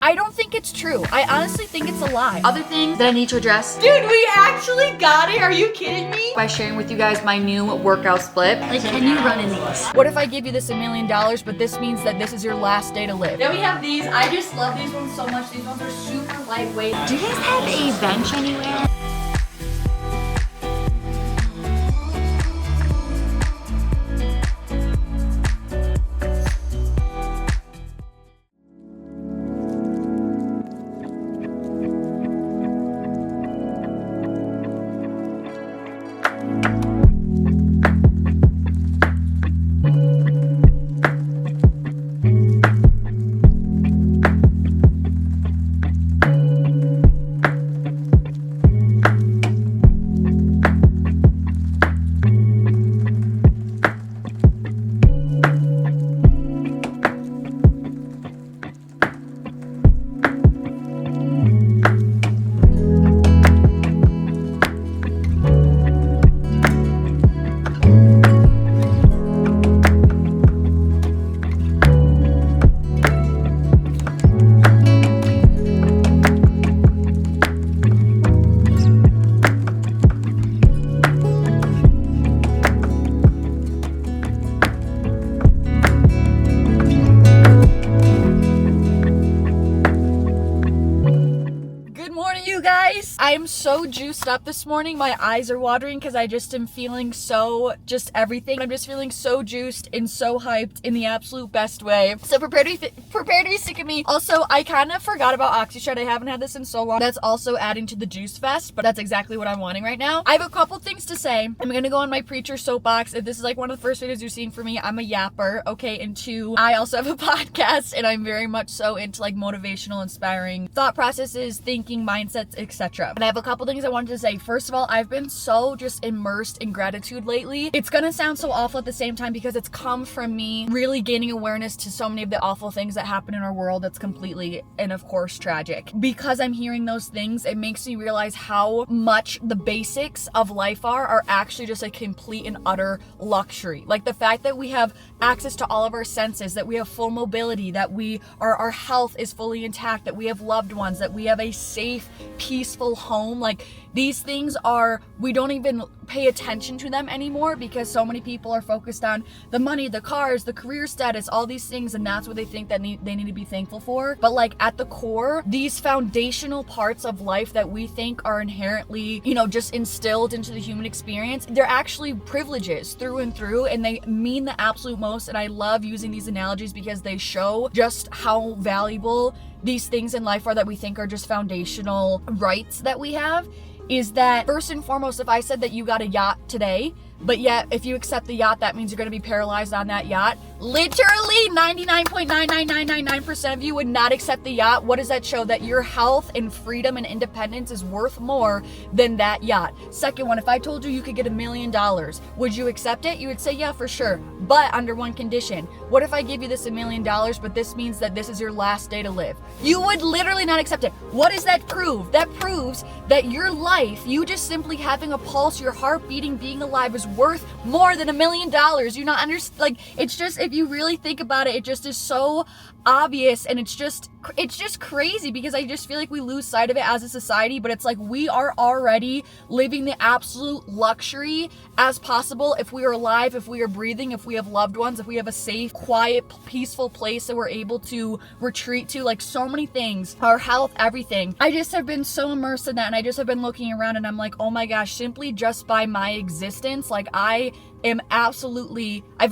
I don't think it's true. I honestly think it's a lie. Other things that I need to address. Dude, we actually got it. Are you kidding me? By sharing with you guys my new workout split. Like, can you run in these? What if I give you this $1 million, but this means that this is your last day to live? Then we have these. I just love these ones so much. These ones are super lightweight. Do you guys have a bench anywhere? I am so juiced up this morning. My eyes are watering because I just am feeling just everything. I'm just feeling so juiced and so hyped in the absolute best way. So prepare to be sick of me. Also, I kind of forgot about OxyShred. I haven't had this in so long. That's also adding to the juice fest, but that's exactly what I'm wanting right now. I have a couple things to say. I'm gonna go on my preacher soapbox. If this is like one of the first videos you're seeing from me, I'm a yapper, okay? And two, I also have a podcast and I'm very much so into like motivational, inspiring thought processes, thinking, mindsets, etc. And I have a couple things I wanted to say. First of all, I've been so just immersed in gratitude lately. It's gonna sound so awful at the same time because it's come from me really gaining awareness to so many of the awful things that happen in our world that's completely and of course tragic. Because I'm hearing those things, it makes me realize how much the basics of life are actually just a complete and utter luxury. Like the fact that we have access to all of our senses, that we have full mobility, that our health is fully intact, that we have loved ones, that we have a safe, peaceful home. Like these things we don't even pay attention to them anymore because so many people are focused on the money, the cars, the career status, all these things, and that's what they think that they need to be thankful for. But like at the core, these foundational parts of life that we think are inherently, just instilled into the human experience, they're actually privileges through and through, and they mean the absolute most. And I love using these analogies because they show just how valuable these things in life are that we think are just foundational rights that we have. Is that first and foremost, if I said that you got a yacht today, but yet if you accept the yacht, that means you're going to be paralyzed on that yacht. Literally 99.99999% of you would not accept the yacht. What does that show? That your health and freedom and independence is worth more than that yacht. Second one, if I told you you could get $1 million, would you accept it? You would say, yeah, for sure. But under one condition. What if I give you this $1 million, but this means that this is your last day to live? You would literally not accept it. What does that prove? That proves that your life, you just simply having a pulse, your heart beating, being alive is worth more than $1 million. You not understand? Like, it's just, if you really think about it, it just is so obvious, and it's just crazy because I just feel like we lose sight of it as a society. But it's like we are already living the absolute luxury as possible if we are alive, if we are breathing, if we have loved ones, if we have a safe, quiet, peaceful place that we're able to retreat to, like so many things, our health, everything. I just have been so immersed in that, and I just have been looking around and I'm like, oh my gosh, simply just by my existence, like I've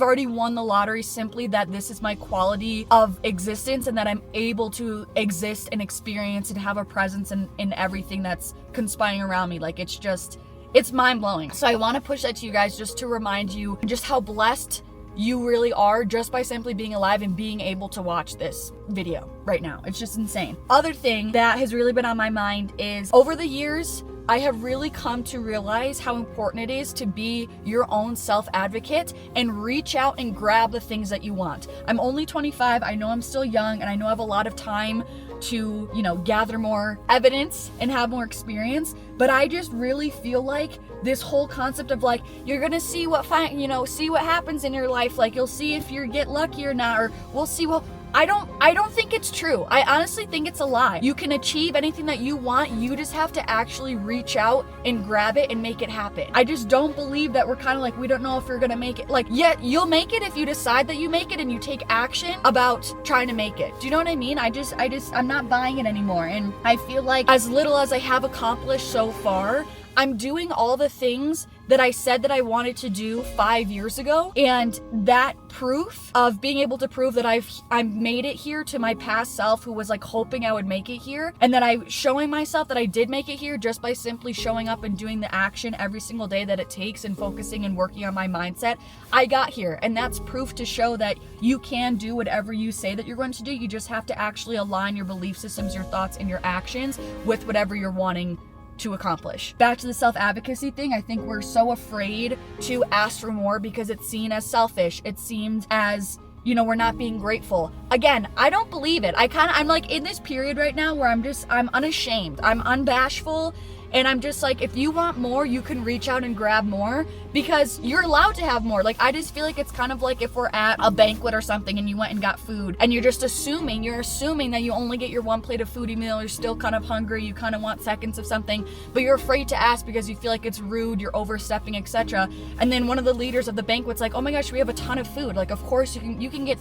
already won the lottery simply that this is my quality of existence and that I'm able to exist and experience and have a presence in everything that's conspiring around me. Like it's mind-blowing. So I want to push that to you guys just to remind you just how blessed you really are just by simply being alive and being able to watch this video right now. It's just insane. Other thing that has really been on my mind is over the years, I have really come to realize how important it is to be your own self-advocate and reach out and grab the things that you want. I'm only 25. I know I'm still young, and I know I have a lot of time to, gather more evidence and have more experience. But I just really feel like this whole concept of like, you're gonna see what happens in your life. Like you'll see if you get lucky or not, or we'll see. Well, I don't think it's true. I honestly think it's a lie. You can achieve anything that you want. You just have to actually reach out and grab it and make it happen. I just don't believe that we're kind of like, we don't know if you're gonna make it. Like, yeah, you'll make it if you decide that you make it and you take action about trying to make it. Do you know what I mean? I'm not buying it anymore. And I feel like as little as I have accomplished so far, I'm doing all the things that I said that I wanted to do 5 years ago, and that proof of being able to prove that I made it here to my past self who was like hoping I would make it here, and that I showing myself that I did make it here just by simply showing up and doing the action every single day that it takes and focusing and working on my mindset. I got here, and that's proof to show that you can do whatever you say that you're going to do. You just have to actually align your belief systems, your thoughts, and your actions with whatever you're wanting to accomplish. Back to the self-advocacy thing, I think we're so afraid to ask for more because it's seen as selfish. It's seen as, you know, we're not being grateful. Again, I don't believe it. I'm like in this period right now where I'm unashamed. I'm unbashful. And I'm just like, if you want more, you can reach out and grab more because you're allowed to have more. Like, I just feel like it's kind of like if we're at a banquet or something and you went and got food and you're assuming that you only get your one plate of food, even though you're still kind of hungry, you kind of want seconds of something, but you're afraid to ask because you feel like it's rude, you're overstepping, etc. And then one of the leaders of the banquet's like, oh my gosh, we have a ton of food. Like, of course you can get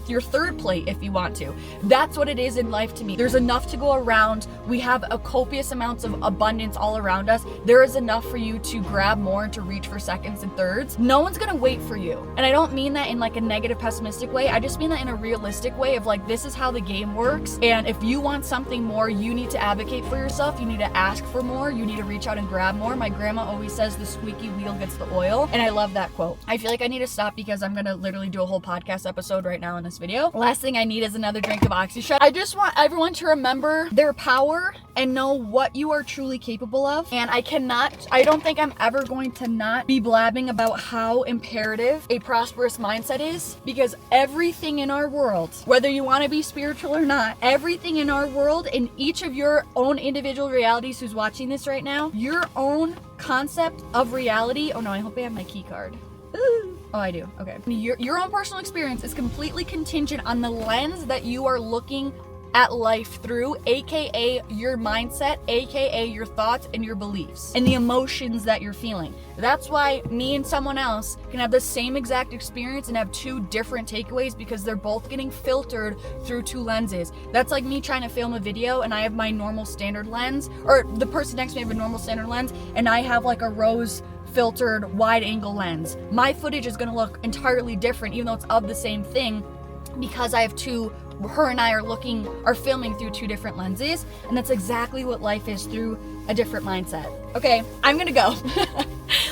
your third plate if you want to. That's what it is in life to me. There's enough to go around. We have a copious amounts of abundance all around us. There is enough for you to grab more and to reach for seconds and thirds. No one's gonna wait for you. And I don't mean that in like a negative, pessimistic way. I just mean that in a realistic way of like, this is how the game works. And if you want something more, you need to advocate for yourself. You need to ask for more. You need to reach out and grab more. My grandma always says the squeaky wheel gets the oil. And I love that quote. I feel like I need to stop because I'm gonna literally do a whole podcast episode right now in this video. Last thing I need is another drink of OxyShut. I just want everyone to remember their power and know what you are truly capable of. And I don't think I'm ever going to not be blabbing about how imperative a prosperous mindset is, because everything in our world, whether you want to be spiritual or not, everything in our world, in each of your own individual realities who's watching this right now, your own concept of reality. Oh no, I hope I have my key card. Ooh. Oh, I do. Okay. Your own personal experience is completely contingent on the lens that you are looking at life through, aka your mindset, aka your thoughts and your beliefs and the emotions that you're feeling. That's why me and someone else can have the same exact experience and have two different takeaways, because they're both getting filtered through two lenses. That's like me trying to film a video and I have my normal standard lens, or the person next to me have a normal standard lens, and I have like a rose filtered wide angle lens. My footage is going to look entirely different, even though it's of the same thing, because I have her and I are filming through two different lenses. And that's exactly what life is through a different mindset. Okay, I'm gonna go.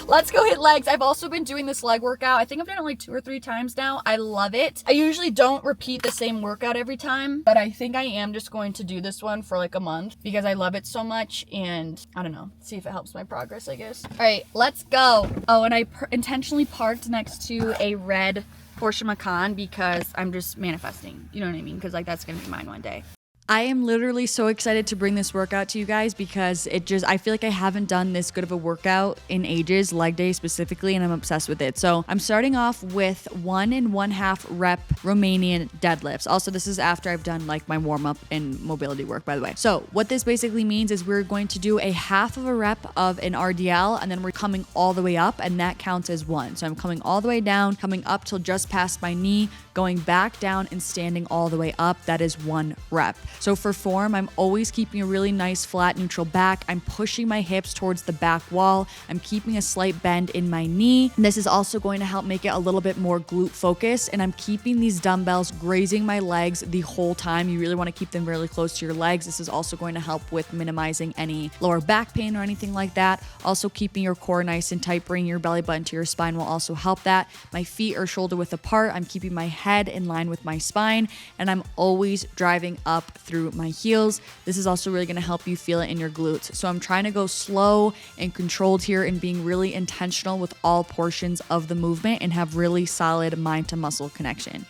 Let's go hit legs. I've also been doing this leg workout. I think I've done it like 2 or 3 times now. I love it. I usually don't repeat the same workout every time, but I think I am just going to do this one for like a month because I love it so much, and I don't know, see if it helps my progress, I guess. All right, let's go. Oh, and I intentionally parked next to a red Porsche Macan because I'm just manifesting, you know what I mean? Because like that's gonna be mine one day. I am literally so excited to bring this workout to you guys because I feel like I haven't done this good of a workout in ages, leg day specifically, and I'm obsessed with it. So I'm starting off with 1 1/2 rep Romanian deadlifts. Also, this is after I've done like my warm up and mobility work, by the way. So what this basically means is we're going to do a 1/2 of a rep of an RDL, and then we're coming all the way up, and that counts as 1. So I'm coming all the way down, coming up till just past my knee, going back down and standing all the way up. That is 1 rep. So for form, I'm always keeping a really nice flat neutral back. I'm pushing my hips towards the back wall. I'm keeping a slight bend in my knee. And this is also going to help make it a little bit more glute focused. And I'm keeping these dumbbells grazing my legs the whole time. You really want to keep them really close to your legs. This is also going to help with minimizing any lower back pain or anything like that. Also keeping your core nice and tight, bringing your belly button to your spine will also help that. My feet are shoulder width apart. I'm keeping my head in line with my spine, and I'm always driving up through my heels. This is also really going to help you feel it in your glutes. So I'm trying to go slow and controlled here and being really intentional with all portions of the movement and have really solid mind to muscle connection.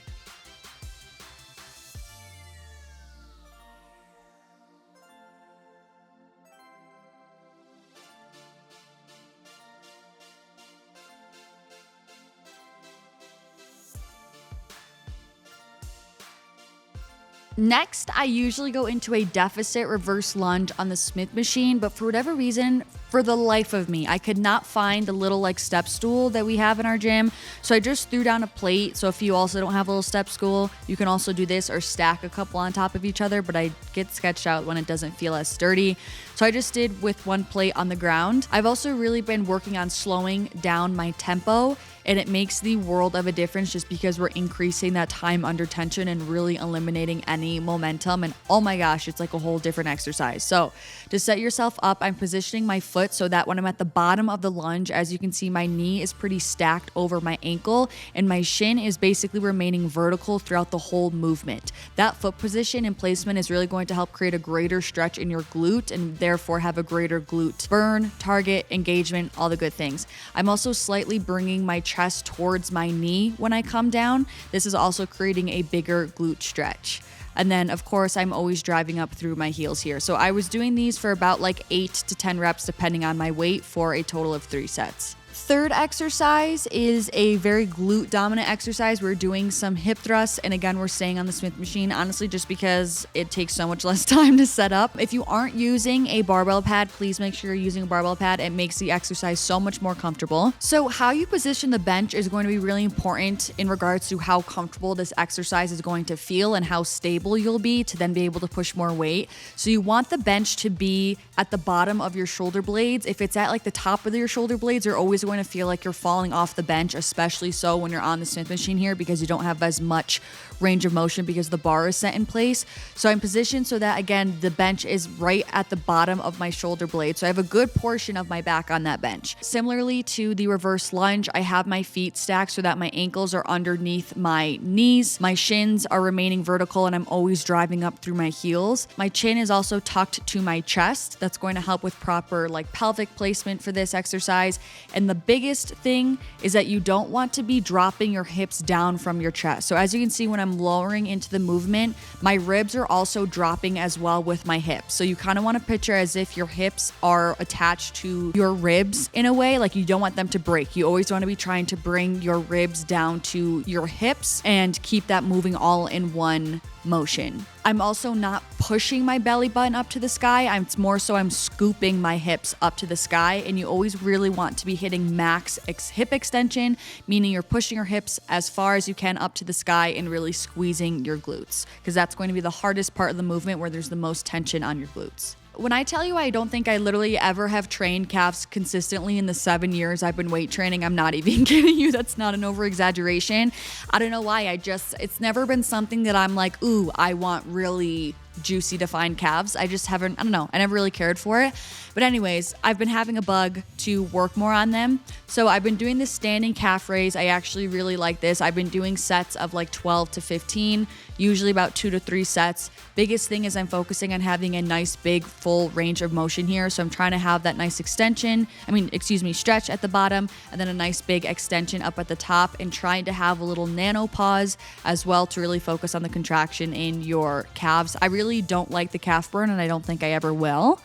Next, I usually go into a deficit reverse lunge on the Smith machine, but for whatever reason, for the life of me, I could not find the little like step stool that we have in our gym. So I just threw down a plate. So if you also don't have a little step stool, you can also do this or stack a couple on top of each other, but I get sketched out when it doesn't feel as sturdy. So I just did with one plate on the ground. I've also really been working on slowing down my tempo, and it makes the world of a difference just because we're increasing that time under tension and really eliminating any momentum. And oh my gosh, it's like a whole different exercise. So to set yourself up, I'm positioning my foot so that when I'm at the bottom of the lunge, as you can see, my knee is pretty stacked over my ankle and my shin is basically remaining vertical throughout the whole movement. That foot position and placement is really going to help create a greater stretch in your glute and therefore have a greater glute burn, target, engagement, all the good things. I'm also slightly bringing my chest towards my knee when I come down. This is also creating a bigger glute stretch. And then of course I'm always driving up through my heels here. So I was doing these for about like 8 to 10 reps depending on my weight for a total of 3 sets. Third exercise is a very glute dominant exercise. We're doing some hip thrusts, and again, we're staying on the Smith machine, honestly, just because it takes so much less time to set up. If you aren't using a barbell pad, please make sure you're using a barbell pad. It makes the exercise so much more comfortable. So how you position the bench is going to be really important in regards to how comfortable this exercise is going to feel and how stable you'll be to then be able to push more weight. So you want the bench to be at the bottom of your shoulder blades. If it's at like the top of your shoulder blades, you're always going to feel like you're falling off the bench, especially so when you're on the Smith machine here because you don't have as much range of motion because the bar is set in place. So I'm positioned so that again, the bench is right at the bottom of my shoulder blade. So I have a good portion of my back on that bench. Similarly to the reverse lunge, I have my feet stacked so that my ankles are underneath my knees. My shins are remaining vertical and I'm always driving up through my heels. My chin is also tucked to my chest. That's going to help with proper like pelvic placement for this exercise. And the biggest thing is that you don't want to be dropping your hips down from your chest. So as you can see, when I'm lowering into the movement, my ribs are also dropping as well with my hips. So you kind of want to picture as if your hips are attached to your ribs in a way, like you don't want them to break. You always want to be trying to bring your ribs down to your hips and keep that moving all in one motion. I'm also not pushing my belly button up to the sky. It's more so I'm scooping my hips up to the sky, and you always really want to be hitting max hip extension, meaning you're pushing your hips as far as you can up to the sky and really squeezing your glutes, because that's going to be the hardest part of the movement where there's the most tension on your glutes. When I tell you I don't think I literally ever have trained calves consistently in the 7 years I've been weight training, I'm not even kidding you. That's not an over exaggeration. I don't know why. It's never been something that I'm like, ooh, I want really juicy defined calves. I just haven't, I don't know, I never really cared for it. But anyways, I've been having a bug to work more on them. So I've been doing this standing calf raise. I actually really like this. I've been doing sets of like 12 to 15, usually about 2 to 3 sets. Biggest thing is I'm focusing on having a nice big full range of motion here. So I'm trying to have that nice stretch at the bottom, and then a nice big extension up at the top, and trying to have a little nano pause as well to really focus on the contraction in your calves. I really don't like the calf burn, and I don't think I ever will,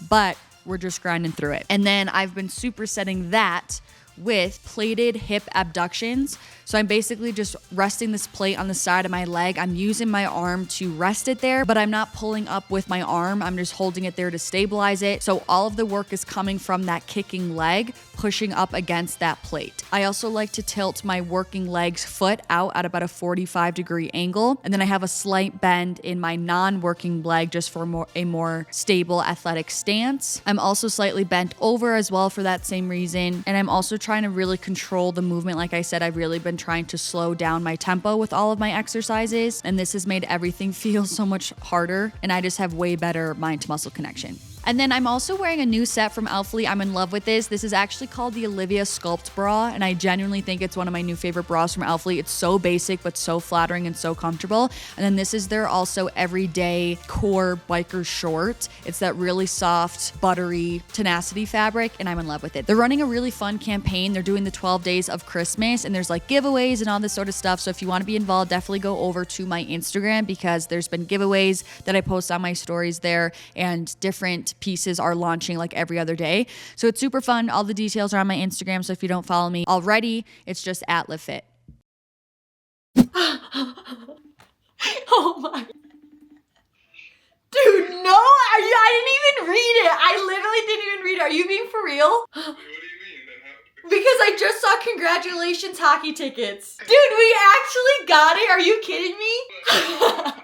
but we're just grinding through it. And then I've been supersetting that with plated hip abductions. So I'm basically just resting this plate on the side of my leg. I'm using my arm to rest it there, but I'm not pulling up with my arm. I'm just holding it there to stabilize it. So all of the work is coming from that kicking leg, pushing up against that plate. I also like to tilt my working leg's foot out at about a 45-degree angle. And then I have a slight bend in my non-working leg just for a more stable athletic stance. I'm also slightly bent over as well for that same reason. And I'm also trying to really control the movement. Like I said, I've really been trying to slow down my tempo with all of my exercises, and this has made everything feel so much harder, and I just have way better mind to muscle connection. And then I'm also wearing a new set from ALPHALETE. I'm in love with this. This is actually called the Olivia Sculpt Bra, and I genuinely think it's one of my new favorite bras from ALPHALETE. It's so basic, but so flattering and so comfortable. And then this is their also everyday core biker short. It's that really soft, buttery tenacity fabric, and I'm in love with it. They're running a really fun campaign. They're doing the 12 days of Christmas, and there's like giveaways and all this sort of stuff. So if you want to be involved, definitely go over to my Instagram, because there's been giveaways that I post on my stories there, and different pieces are launching like every other day. So it's super fun. All the details are on my Instagram. So if you don't follow me already, it's just at Livfiit. Oh my. Dude, no, I didn't even read it. I literally didn't even read it. Are you being for real? What do you mean? Then how? Because I just saw congratulations hockey tickets. Dude, we actually got it. Are you kidding me?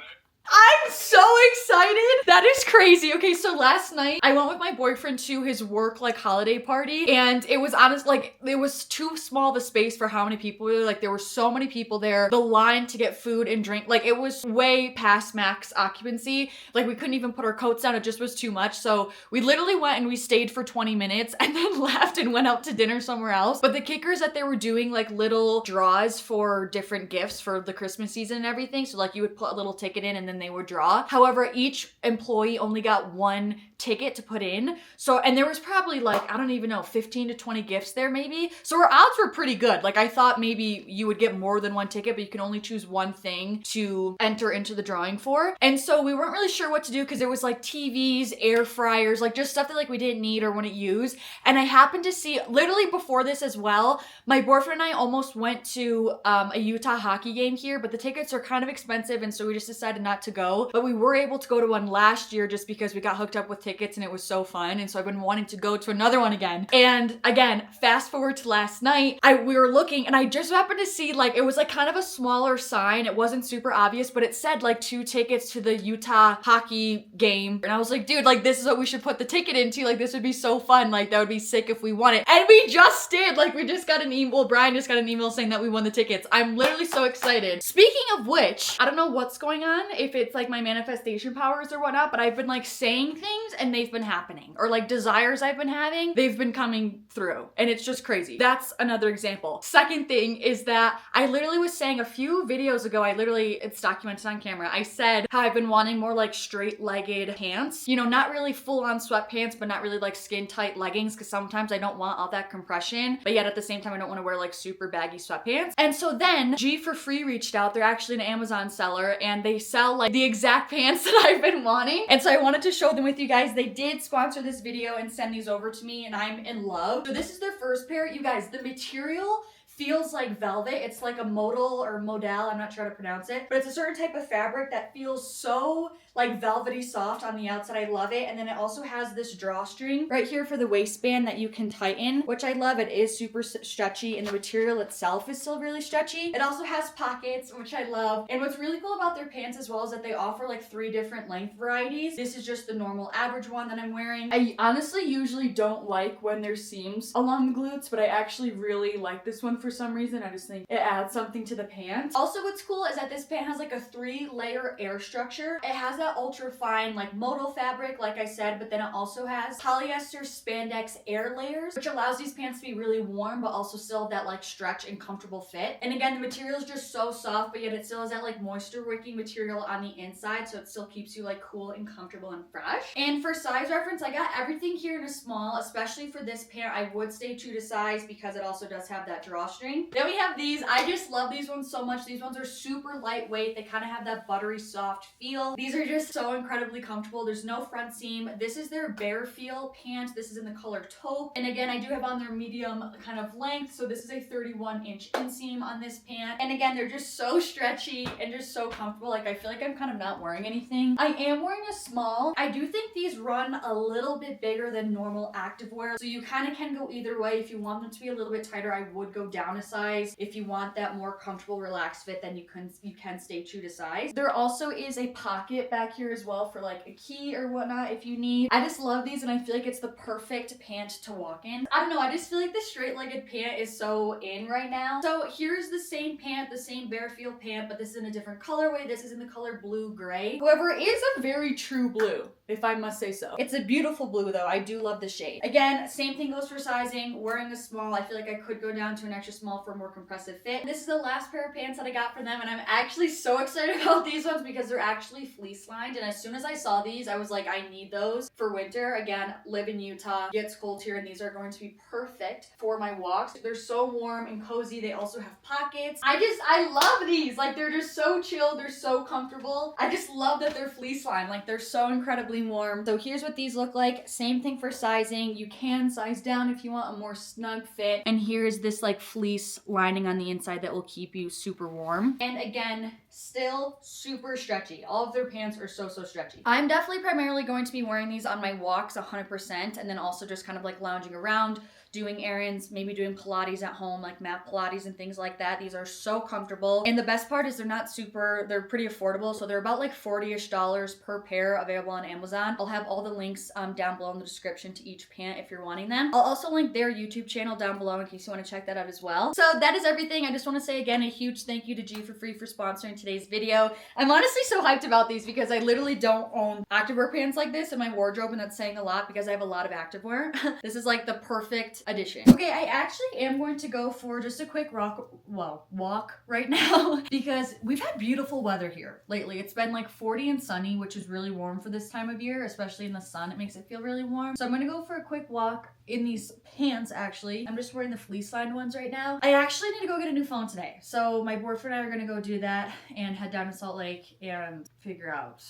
I'm so excited. That is crazy. Okay, so last night I went with my boyfriend to his work like holiday party, and it was honest, like it was too small of a space for how many people were there. Like there were so many people there. The line to get food and drink, like it was way past max occupancy. Like we couldn't even put our coats down. It just was too much. So we literally went and we stayed for 20 minutes and then left and went out to dinner somewhere else. But the kicker is that they were doing like little draws for different gifts for the Christmas season and everything. So like you would put a little ticket in and then they would draw. However, each employee only got one ticket to put in. So, and there was probably like, I don't even know, 15 to 20 gifts there maybe. So our odds were pretty good. Like I thought maybe you would get more than one ticket, but you can only choose one thing to enter into the drawing for. And so we weren't really sure what to do because there was like TVs, air fryers, like just stuff that like we didn't need or wouldn't use. And I happened to see literally before this as well, my boyfriend and I almost went to a Utah hockey game here, but the tickets are kind of expensive. And so we just decided not to go. But we were able to go to one last year just because we got hooked up with tickets and it was so fun. And so I've been wanting to go to another one again. And again, fast forward to last night, we were looking and I just happened to see like, it was like kind of a smaller sign. It wasn't super obvious, but it said like 2 tickets to the Utah hockey game. And I was like, dude, like this is what we should put the ticket into. Like this would be so fun. Like that would be sick if we won it. And we just did. Like we just got an email. Well, Brian just got an email saying that we won the tickets. I'm literally so excited. Speaking of which, I don't know what's going on, if it's like my manifestation powers or whatnot, but I've been like saying things and they've been happening, or like desires I've been having, they've been coming through, and it's just crazy. That's another example. Second thing is that I literally was saying a few videos ago, it's documented on camera, I said how I've been wanting more like straight-legged pants, you know, not really full-on sweatpants, but not really like skin-tight leggings, because sometimes I don't want all that compression, but yet at the same time I don't want to wear like super baggy sweatpants. And so then G4Free reached out. They're actually an Amazon seller and they sell like the exact pants that I've been wanting. And so I wanted to show them with you guys. They did sponsor this video and send these over to me and I'm in love. So this is their first pair. You guys, the material feels like velvet. It's like a modal or modal, I'm not sure how to pronounce it, but it's a certain type of fabric that feels so like velvety soft on the outside. I love it. And then it also has this drawstring right here for the waistband that you can tighten, which I love. It is super stretchy and the material itself is still really stretchy. It also has pockets, which I love. And what's really cool about their pants as well is that they offer like 3 different length varieties. This is just the normal average one that I'm wearing. I honestly usually don't like when there's seams along the glutes, but I actually really like this one for some reason. I just think it adds something to the pants. Also, what's cool is that this pant has like a 3-layer air structure. It has that ultra fine like modal fabric, like I said, but then it also has polyester spandex air layers, which allows these pants to be really warm, but also still have that like stretch and comfortable fit. And again, the material is just so soft, but yet it still has that like moisture wicking material on the inside, so it still keeps you like cool and comfortable and fresh. And for size reference, I got everything here in a small, especially for this pant. I would stay true to size because it also does have that drawstring. Then we have these. I just love these ones so much. These ones are super lightweight. They kind of have that buttery soft feel. These are just so incredibly comfortable. There's no front seam. This is their bare feel pant. This is in the color taupe. And again, I do have on their medium kind of length. So this is a 31-inch inseam on this pant. And again, they're just so stretchy and just so comfortable. Like I feel like I'm kind of not wearing anything. I am wearing a small. I do think these run a little bit bigger than normal activewear. So you kind of can go either way. If you want them to be a little bit tighter, I would go down a size. If you want that more comfortable, relaxed fit, then you can stay true to size. There also is a pocket back here as well for like a key or whatnot if you need. I just love these and I feel like it's the perfect pant to walk in. I don't know, I just feel like the straight-legged pant is so in right now. So here's the same pant, the same bare feel pant, but this is in a different colorway. This is in the color blue-gray. However, it is a very true blue, if I must say so. It's a beautiful blue though. I do love the shade. Again, same thing goes for sizing. Wearing a small, I feel like I could go down to an extra small for a more compressive fit. This is the last pair of pants that I got for them and I'm actually so excited about these ones because they're actually fleece lined, and as soon as I saw these, I was like, I need those for winter. Again, live in Utah, gets cold here, and these are going to be perfect for my walks. They're so warm and cozy. They also have pockets. I love these. Like, they're just so chill. They're so comfortable. I just love that they're fleece lined. Like, they're so incredibly warm. So here's what these look like. Same thing for sizing. You can size down if you want a more snug fit. And here's this like fleece lining on the inside that will keep you super warm. And again, still super stretchy. All of their pants are so stretchy. I'm definitely primarily going to be wearing these on my walks 100%, and then also just kind of like lounging around, doing errands, maybe doing Pilates at home, like mat Pilates and things like that. These are so comfortable. And the best part is they're pretty affordable. So they're about like $40-ish per pair, available on Amazon. I'll have all the links down below in the description to each pant if you're wanting them. I'll also link their YouTube channel down below in case you want to check that out as well. So that is everything. I just want to say again, a huge thank you to G4Free for sponsoring today's video. I'm honestly so hyped about these because I literally don't own activewear pants like this in my wardrobe, and that's saying a lot because I have a lot of activewear. This is like the perfect addition. Okay, I actually am going to go for just a quick walk right now because we've had beautiful weather here lately. It's been like 40 and sunny, which is really warm for this time of year, especially in the sun. It makes it feel really warm. So I'm gonna go for a quick walk in these pants. Actually, I'm just wearing the fleece lined ones right now. I actually need to go get a new phone today. So my boyfriend and I are gonna go do that and head down to Salt Lake and figure out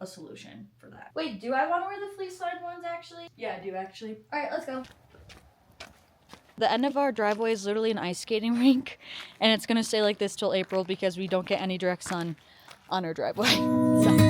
a solution for that. Wait, do I want to wear the fleece lined ones actually? Yeah, I do actually. All right, let's go. The end of our driveway is literally an ice skating rink, and it's gonna stay like this till April because we don't get any direct sun on our driveway. So.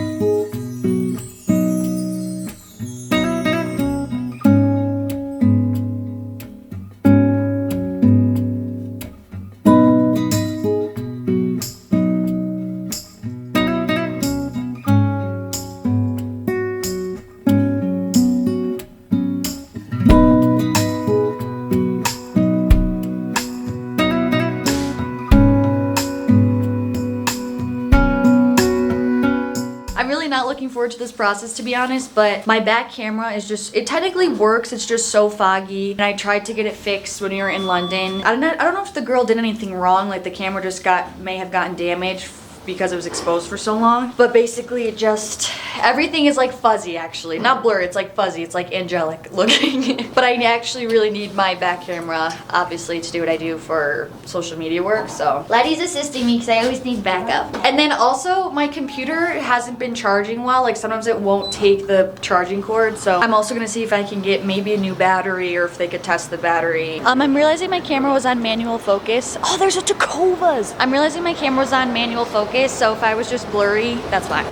I'm really not looking forward to this process, to be honest, but my back camera is just, it technically works, it's just so foggy, and I tried to get it fixed when we were in London. I don't know if the girl did anything wrong, like the camera just may have gotten damaged because it was exposed for so long, but basically it just, everything is like fuzzy actually. Not blurry, it's like fuzzy, it's like angelic looking. But I actually really need my back camera, obviously, to do what I do for social media work, so. Laddie's assisting me because I always need backup. And then also, my computer hasn't been charging well, like sometimes it won't take the charging cord, so I'm also gonna see if I can get maybe a new battery or if they could test the battery. I'm realizing my camera was on manual focus. Oh, there's a Tacovas! I'm realizing my camera was on manual focus, so if I was just blurry, that's fine.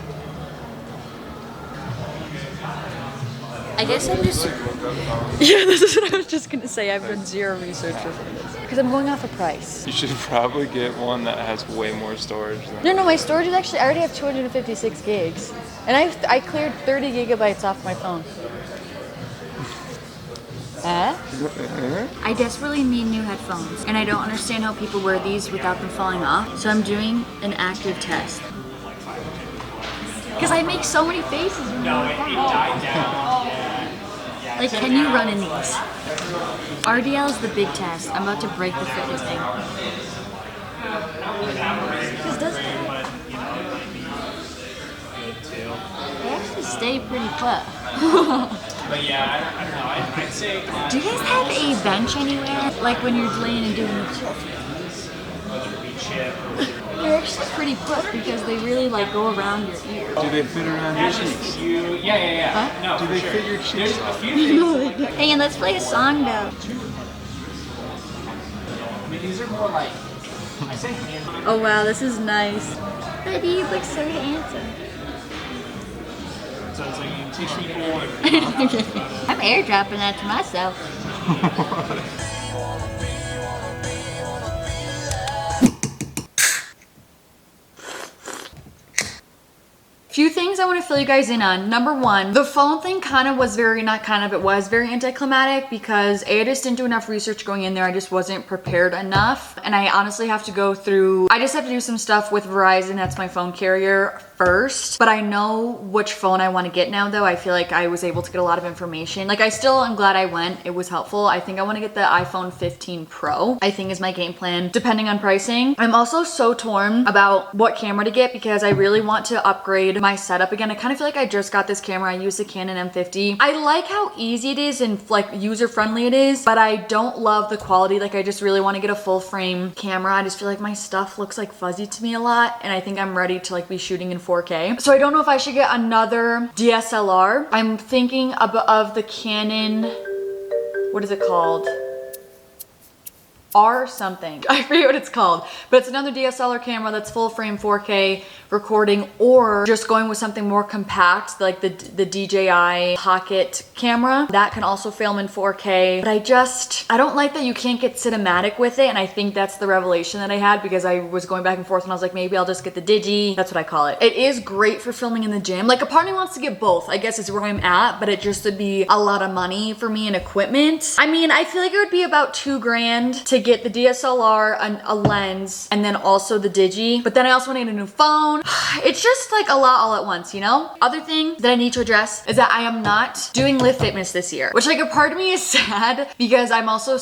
I guess I'm just... Yeah, this is what I was just gonna say. I've done zero research for this. Because I'm going off a price. You should probably get one that has way more storage than... No, my storage is actually... I already have 256 gigs. And I cleared 30 gigabytes off my phone. I desperately need new headphones, and I don't understand how people wear these without them falling off, so I'm doing an active test. Because I make so many faces when you died down. Like, can you run in these? RDL is the big test. I'm about to break the fitness thing. Because doesn't it? They actually stay pretty put. But yeah, I don't know. I'd say. Do you guys have a bench anywhere? Like when you're laying and doing the chip? Whether it be chip. They're actually pretty put because they really like go around your ear. Do they fit around your cheeks? Yeah. Huh? No, Do they sure. fit your cheeks? There's a few things. Hey, let's play a song though. I mean, these are more like. I say hand. Oh wow, this is nice. Buddy, you look so handsome. So it's like you can teach people and. I'm airdropping that to myself. Few things I want to fill you guys in on. Number one, the phone thing kind of was very, not kind of, it was very anticlimactic because I just didn't do enough research going in there. I just wasn't prepared enough. And I honestly have to go through, I just have to do some stuff with Verizon, that's my phone carrier, first. But I know which phone I want to get now though. I feel like I was able to get a lot of information. Like I still am glad I went, it was helpful. I think I want to get the iPhone 15 Pro, I think is my game plan, depending on pricing. I'm also so torn about what camera to get because I really want to upgrade my setup again. I kind of feel like I just got this camera. I use the Canon M50. I like how easy it is and like user-friendly it is, but I don't love the quality. Like I just really want to get a full frame camera. I just feel like my stuff looks like fuzzy to me a lot, and I think I'm ready to like be shooting in 4K. So I don't know if I should get another DSLR. I'm thinking of the Canon, what is it called? R something. I forget what it's called, but it's another DSLR camera that's full frame 4K recording, or just going with something more compact like the DJI Pocket camera that can also film in 4K. But I don't like that you can't get cinematic with it, and I think that's the revelation that I had because I was going back and forth and I was like, maybe I'll just get the Digi. That's what I call it. It is great for filming in the gym. Like, a part of me wants to get both, I guess is where I'm at, but it just would be a lot of money for me in equipment. I mean, I feel like it would be about $2,000 to get the DSLR, a lens, and then also the Digi. But then I also need a new phone. It's just like a lot all at once, you know? Other thing that I need to address is that I am not doing Livfiitmas this year, which, like, a part of me is sad because I'm also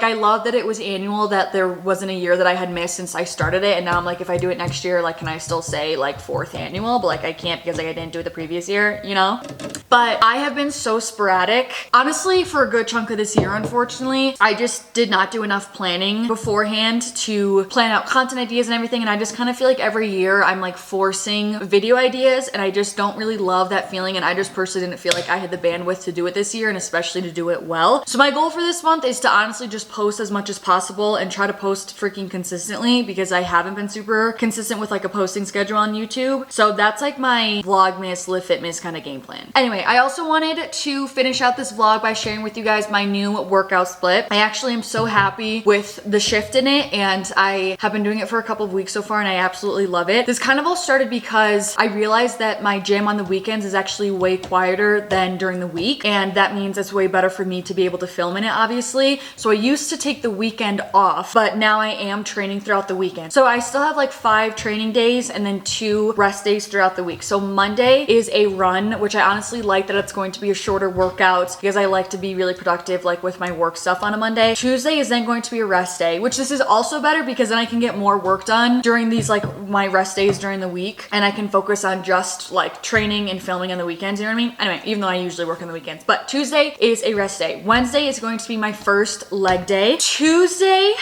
I love that it was annual, that there wasn't a year that I had missed since I started it. And now I'm like, if I do it next year, like, can I still say like 4th annual? But like, I can't because like I didn't do it the previous year, you know? But I have been so sporadic, honestly, for a good chunk of this year, unfortunately. I just did not do enough planning beforehand to plan out content ideas and everything. And I just kind of feel like every year I'm like forcing video ideas, and I just don't really love that feeling. And I just personally didn't feel like I had the bandwidth to do it this year, and especially to do it well. So my goal for this month is to honestly just post as much as possible and try to post freaking consistently, because I haven't been super consistent with like a posting schedule on YouTube. So that's like my Vlogmas, Livfiitmas kind of game plan. Anyway, I also wanted to finish out this vlog by sharing with you guys my new workout split. I actually am so happy with the shift in it, and I have been doing it for a couple of weeks so far, and I absolutely love it. This kind of all started because I realized that my gym on the weekends is actually way quieter than during the week, and that means it's way better for me to be able to film in it, obviously. So I used to take the weekend off, but now I am training throughout the weekend. So I still have like 5 training days and then 2 rest days throughout the week. So Monday is a run, which I honestly like that it's going to be a shorter workout because I like to be really productive like with my work stuff on a Monday. Tuesday is then going to be a rest day, which this is also better because then I can get more work done during these like my rest days during the week, and I can focus on just like training and filming on the weekends, you know what I mean? Anyway, even though I usually work on the weekends, but Tuesday is a rest day. Wednesday is going to be my first leg day. Thursday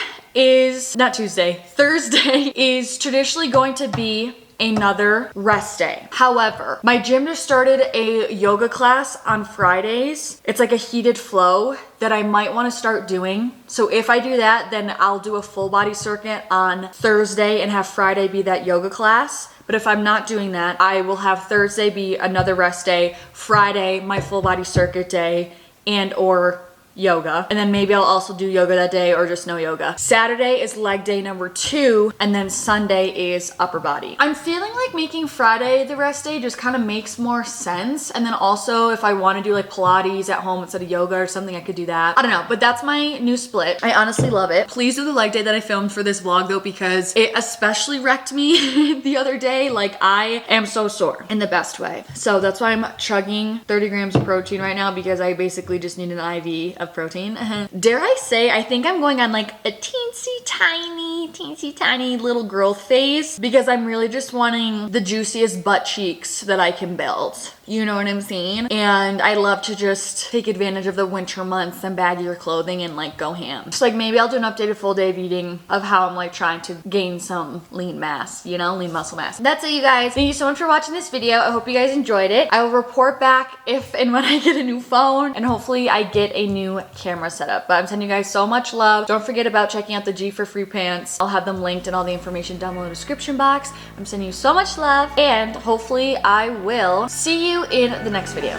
is traditionally going to be another rest day. However, my gym just started a yoga class on Fridays. It's like a heated flow that I might want to start doing. So if I do that, then I'll do a full body circuit on Thursday and have Friday be that yoga class. But if I'm not doing that, I will have Thursday be another rest day, Friday my full body circuit day, and or yoga, and then maybe I'll also do yoga that day or just no yoga. Saturday is leg day number 2, and then Sunday is upper body. I'm feeling like making Friday the rest day just kind of makes more sense, and then also if I want to do like Pilates at home instead of yoga or something, I could do that. I don't know, but that's my new split. I honestly love it. Please do the leg day that I filmed for this vlog though, because it especially wrecked me the other day. Like, I am so sore in the best way. So that's why I'm chugging 30 grams of protein right now, because I basically just need an IV of protein. Dare I say, I think I'm going on like a teensy tiny little growth phase, because I'm really just wanting the juiciest butt cheeks that I can build. You know what I'm saying? And I love to just take advantage of the winter months and baggier clothing and like go ham. So like maybe I'll do an updated full day of eating of how I'm like trying to gain some lean mass, you know, lean muscle mass. That's it, you guys. Thank you so much for watching this video. I hope you guys enjoyed it. I will report back if and when I get a new phone, and hopefully I get a new camera setup. But I'm sending you guys so much love. Don't forget about checking out the G4Free Pants. I'll have them linked and all the information down below in the description box. I'm sending you so much love, and hopefully I will see you in the next video.